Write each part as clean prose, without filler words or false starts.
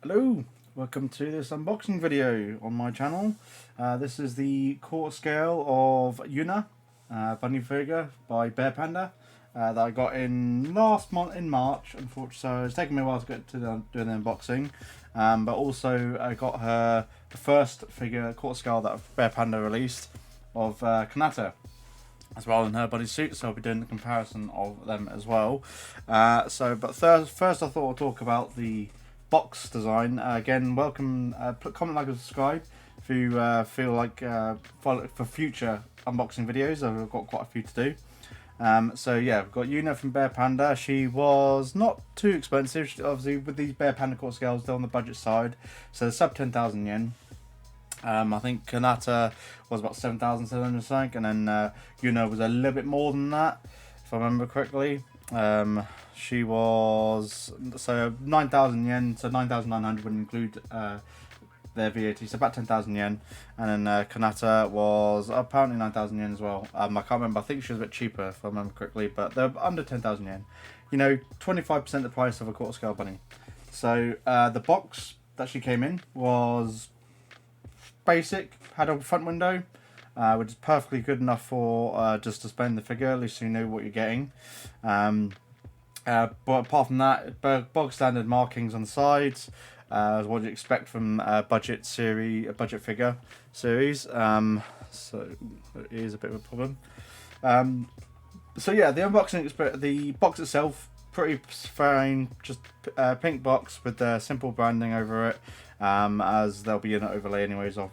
Hello, welcome to this unboxing video on my channel. This is the quarter scale of Yuna bunny figure by Bear Panda that I got in last month in March. Unfortunately, so it's taken me a while to get to doing the unboxing. But also I got her the first figure quarter scale that Bear Panda released of Konata, as well in her bodysuit, so I'll be doing the comparison of them as well. But first I thought I'd talk about the box design. Again, welcome, comment, like and subscribe if you feel like for future unboxing videos. I've got quite a few to do. So yeah, we've got Yuna from Bear Panda. She was not too expensive. Obviously with these Bear Panda quarter scales, they're on the budget side, so they're sub 10,000 yen. I think Konata was about 7,700 something, and then Yuna was a little bit more than that, if I remember correctly. She was 9,000 yen, so 9,900 would include their VAT, so about 10,000 yen. And then Konata was apparently 9,000 yen as well. I can't remember. I think she was a bit cheaper, if I remember correctly, but they're under 10,000 yen. You know, 25% the price of a quarter scale bunny. So the box that she came in was basic, had a front window, which is perfectly good enough for just displaying the figure, at least you know what you're getting. But apart from that, bog standard markings on the sides, what you expect from a budget figure series. So it is a bit of a problem. So yeah, the unboxing experience, the box itself, pretty fine, just pink box with the simple branding over it, as there'll be an overlay anyways of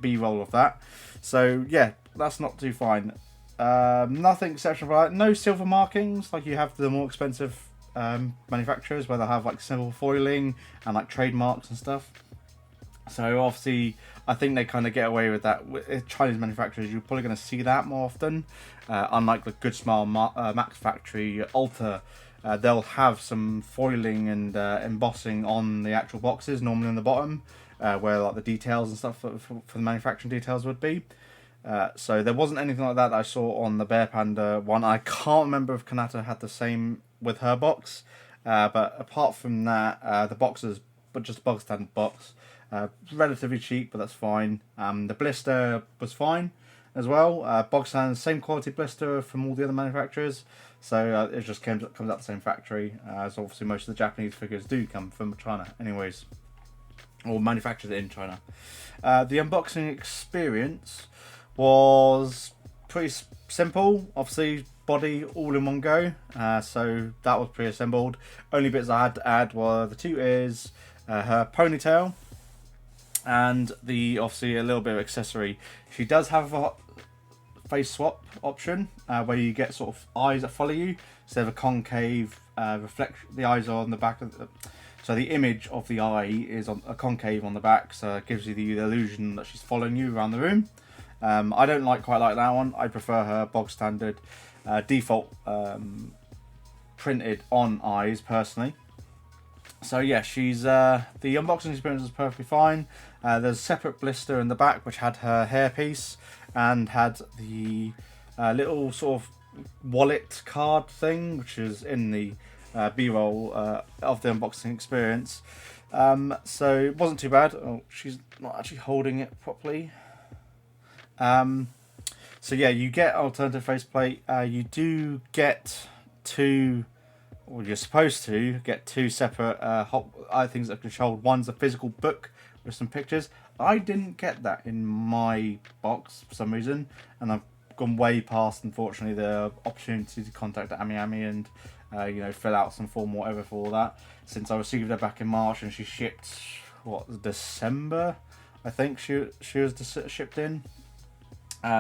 B-roll of that. So yeah, that's not too fine. Nothing exceptional about it. No silver markings like you have the more expensive manufacturers, where they have like silver foiling and like trademarks and stuff. So obviously I think they kind of get away with that. With Chinese manufacturers, you're probably going to see that more often. Unlike the Good Smile Max Factory Ultra, they'll have some foiling and embossing on the actual boxes, normally on the bottom, where like the details and stuff for the manufacturing details would be. So there wasn't anything like that I saw on the Bear Panda one. I can't remember if Konata had the same with her box, but apart from that, the boxes, but just a bog standard box, relatively cheap, but that's fine. The blister was fine as well. Bog standard, same quality blister from all the other manufacturers, so it just comes out the same factory. So obviously most of the Japanese figures do come from China, anyways, or manufactured in China. The unboxing experience was pretty simple. Obviously body all in one go, so that was pre-assembled. Only bits I had to add were the two ears, her ponytail, and the obviously a little bit of accessory. She does have a face swap option, where you get sort of eyes that follow you instead of a concave reflection. The eyes are on the back of the, so the image of the eye is on a concave on the back, so it gives you the illusion that she's following you around the room. I don't quite like that one. I prefer her bog standard default printed on eyes personally. So yeah, she's the unboxing experience was perfectly fine. There's a separate blister in the back which had her hairpiece and had the little sort of wallet card thing, which is in the B-roll of the unboxing experience. So it wasn't too bad. Oh, she's not actually holding it properly. So yeah, you get alternative faceplate. You do get two, or you're supposed to get two separate hot things that can hold. One's a physical book with some pictures. I didn't get that in my box for some reason, and I've gone way past, unfortunately, the opportunity to contact Ami and you know, fill out some form or whatever for all that, since I received her back in March and she shipped, what, December, I think she was shipped in.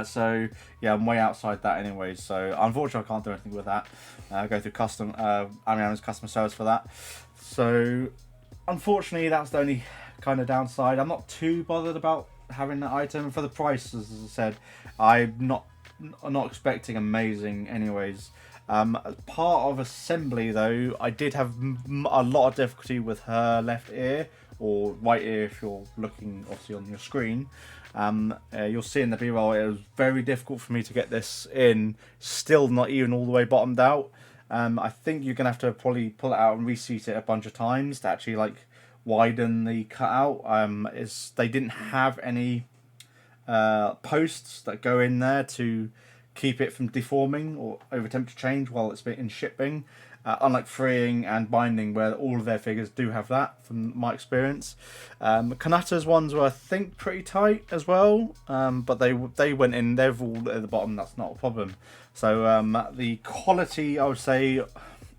So yeah, I'm way outside that anyways, so unfortunately I can't do anything with that. Go through Ami's customer service for that. So unfortunately that's the only kind of downside. I'm not too bothered about having that item for the price. As I said, I'm not expecting amazing anyways. Part of assembly though, I did have a lot of difficulty with her left ear, or right ear if you're looking obviously on your screen. You'll see in the B-roll it was very difficult for me to get this in, still not even all the way bottomed out. I think you're gonna have to probably pull it out and reseat it a bunch of times to actually like widen the cutout. Is they didn't have any posts that go in there to keep it from deforming or over temperature change while it's in shipping. Unlike freeing and binding, where all of their figures do have that, from my experience. Konata's ones were, I think, pretty tight as well, but they went in. They're all at the bottom. That's not a problem. So the quality, I would say,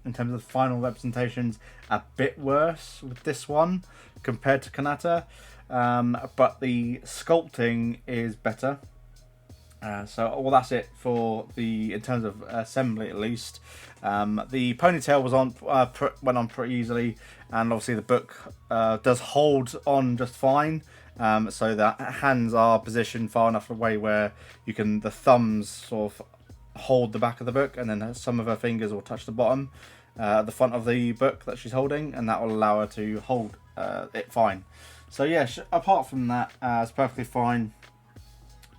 in terms of the final representations, a bit worse with this one compared to Konata, but the sculpting is better. So that's it for in terms of assembly, at least. The ponytail went on pretty easily, and obviously the book does hold on just fine. So the hands are positioned far enough away where the thumbs sort of hold the back of the book, and then some of her fingers will touch the bottom, the front of the book that she's holding, and that will allow her to hold it fine. So yeah, apart from that, it's perfectly fine.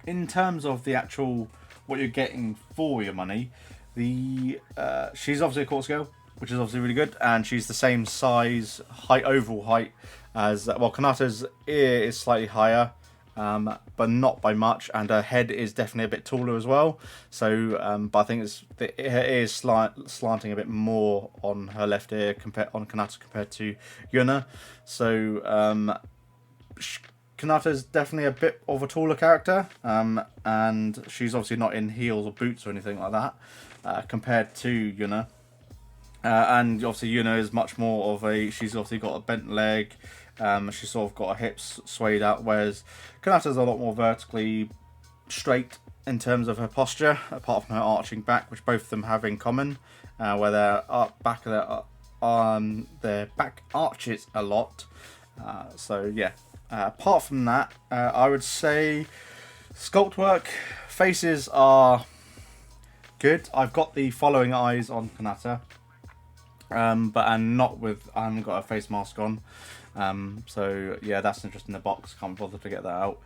In terms of the actual what you're getting for your money, she's obviously a quarter scale, which is obviously really good, and she's the same size, overall height as Konata's ear is slightly higher, but not by much, and her head is definitely a bit taller as well. So, but I think her ear is slanting a bit more on her left ear on Konata compared to Yuna. So, Konata's definitely a bit of a taller character, and she's obviously not in heels or boots or anything like that, compared to Yuna. And obviously Yuna is much more of she's obviously got a bent leg, she's sort of got her hips swayed out, whereas Konata's a lot more vertically straight in terms of her posture, apart from her arching back, which both of them have in common, where their back arches a lot. So yeah. Apart from that, I would say sculpt work, faces are good. I've got the following eyes on Konata, but I haven't got a face mask on. So yeah, that's interesting. The box, can't bother to get that out.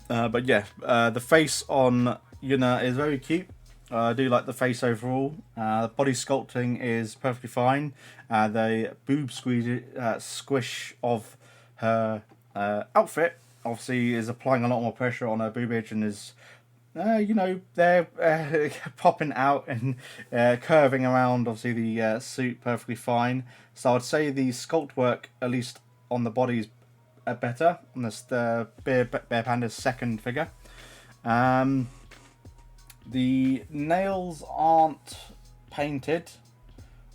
But yeah, the face on Yuna is very cute. I do like the face overall. The body sculpting is perfectly fine. The boob squish of her outfit obviously is applying a lot more pressure on her boobage, and is they're popping out and curving around obviously the suit perfectly fine. So I'd say the sculpt work, at least on the body, is better on the Bear Panda's second figure. The nails aren't painted,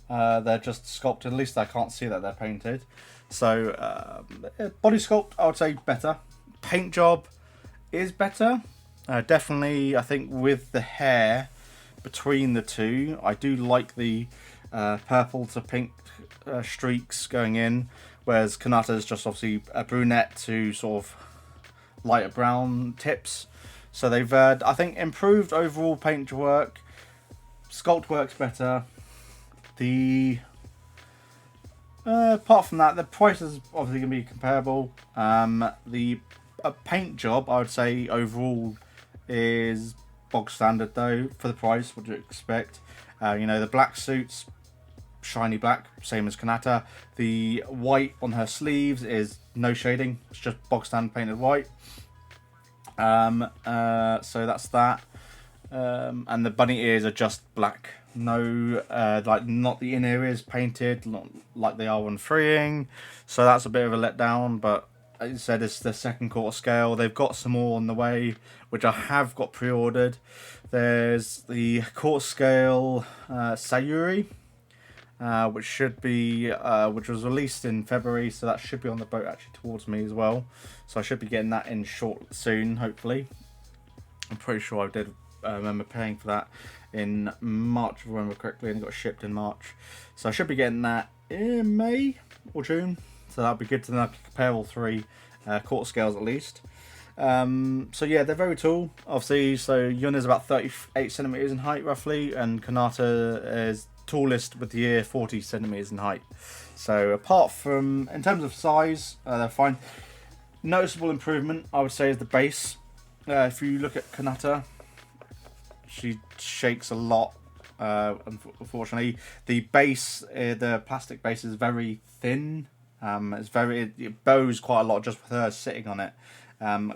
they're just sculpted. At least I can't see that they're painted. So body sculpt, I would say better. Paint job is better. Definitely, I think with the hair between the two, I do like the purple to pink streaks going in, whereas Konata's just obviously a brunette to sort of lighter brown tips. So they've, I think, improved overall paint work. Sculpt works better. Apart from that, the price is obviously going to be comparable. The paint job, I would say, overall is bog standard, though, for the price. What do you expect? The black suits, shiny black, same as Konata. The white on her sleeves is no shading. It's just bog standard painted white. So that's that. And the bunny ears are just black. No, not the inner ears painted, not like they are when freeing. So that's a bit of a letdown, but as I said, it's the second quarter scale. They've got some more on the way, which I have got pre-ordered. There's the quarter scale Sayuri, which was released in February, so that should be on the boat actually towards me as well. So I should be getting that in soon, hopefully. I'm pretty sure I did remember paying for that in March, if I remember correctly, and it got shipped in March. So I should be getting that in May or June. So that'll be good to know. Compare all three quarter scales at least. So yeah, they're very tall, obviously. So Yuna is about 38 centimeters in height roughly, and Konata is tallest with the ear, 40 centimeters in height. So apart from, in terms of size, they're fine. Noticeable improvement, I would say, is the base. If you look at Konata, she shakes a lot. Unfortunately, the base, the plastic base, is very thin It bows quite a lot just with her sitting on it.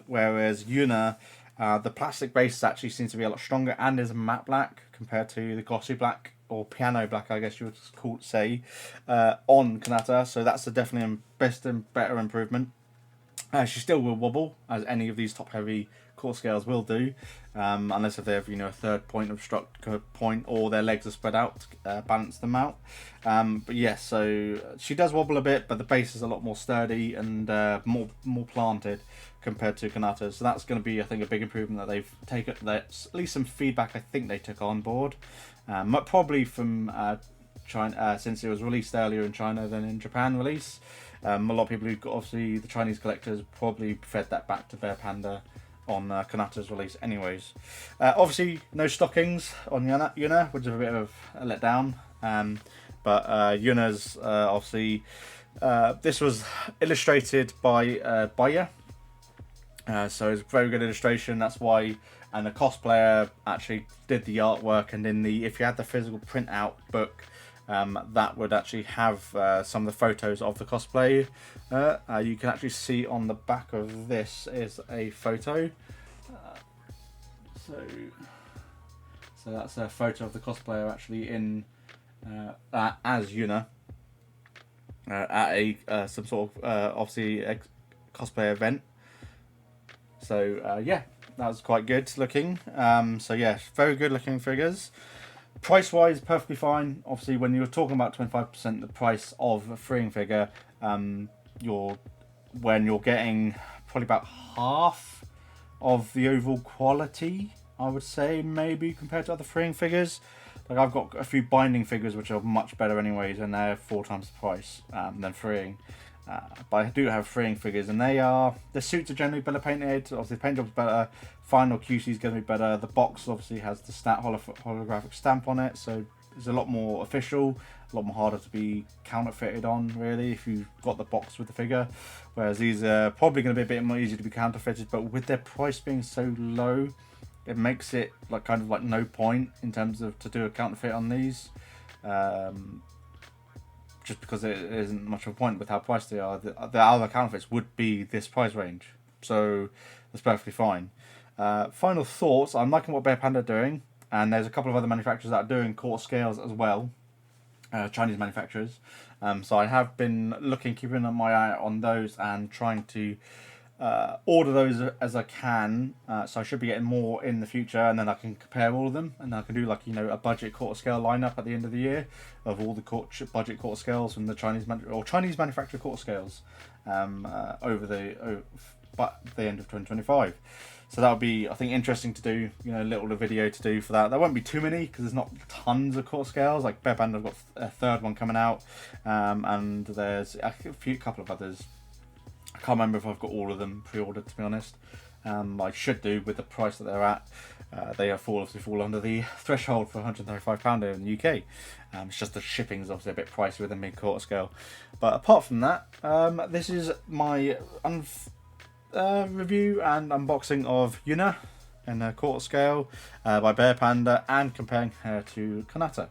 Whereas Yuna, the plastic base actually seems to be a lot stronger and is matte black compared to the glossy black or piano black, I guess you would say, on Konata. So that's definitely a best and better improvement. She still will wobble, as any of these top heavy core scales will do, unless if they have a third point obstruct point or their legs are spread out to balance them out. But yes, so she does wobble a bit, but the base is a lot more sturdy and more planted compared to Konata. So that's going to be, I think, a big improvement that they've taken. That's at least some feedback I think they took on board, probably from China, since it was released earlier in China than in Japan release. A lot of people who got, obviously the Chinese collectors, probably fed that back to Bear Panda on Konata's release anyways. Obviously no stockings on Yuna, which is a bit of a letdown. But Yuna's obviously this was illustrated by Baya. So it's a very good illustration. That's why, and the cosplayer actually did the artwork. And if you had the physical printout book, that would actually have some of the photos of the cosplay. You can actually see on the back of this is a photo. So that's a photo of the cosplayer actually in as Yuna at a some sort of obviously a cosplay event. So yeah, that was quite good looking. So yeah, very good looking figures. Price wise, perfectly fine. Obviously, when you're talking about 25% the price of a freeing figure, when you're getting probably about half of the overall quality, I would say, maybe compared to other freeing figures. Like, I've got a few binding figures which are much better anyways, and they're 4 times the price than freeing. But I do have freeing figures, and the suits are generally better painted. Obviously, the paint job's better. Final QC is going to be better. The box obviously has the holographic stamp on it, so it's a lot more official, a lot more harder to be counterfeited on, really, if you've got the box with the figure. Whereas these are probably going to be a bit more easy to be counterfeited, but with their price being so low, it makes it kind of no point in terms of to do a counterfeit on these. Just because it isn't much of a point with how priced they are. The other counterfeits would be this price range, so that's perfectly fine. Final thoughts, I'm liking what Bear Panda are doing, and there's a couple of other manufacturers that are doing quarter scales as well, Chinese manufacturers. So I have been keeping my eye on those and trying to order those as I can. So I should be getting more in the future, and then I can compare all of them, and I can do a budget quarter scale lineup at the end of the year of all the budget quarter scales from the Chinese manufacturer quarter scales over the end of 2025. So that would be, I think, interesting to do. A little video to do for that. There won't be too many because there's not tons of quarter scales. Like Bear Panda have got a third one coming out, and there's a couple of others. I can't remember if I've got all of them pre-ordered, to be honest. I should do with the price that they're at. They fall under the threshold for £135 in the UK. It's just the shipping's obviously a bit pricey with them being quarter scale. But apart from that, this is my review and unboxing of Yuna in a quarter scale by Bear Panda, and comparing her to Konata.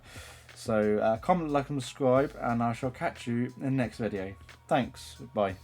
So comment, like and subscribe, and I shall catch you in the next video. Thanks, bye.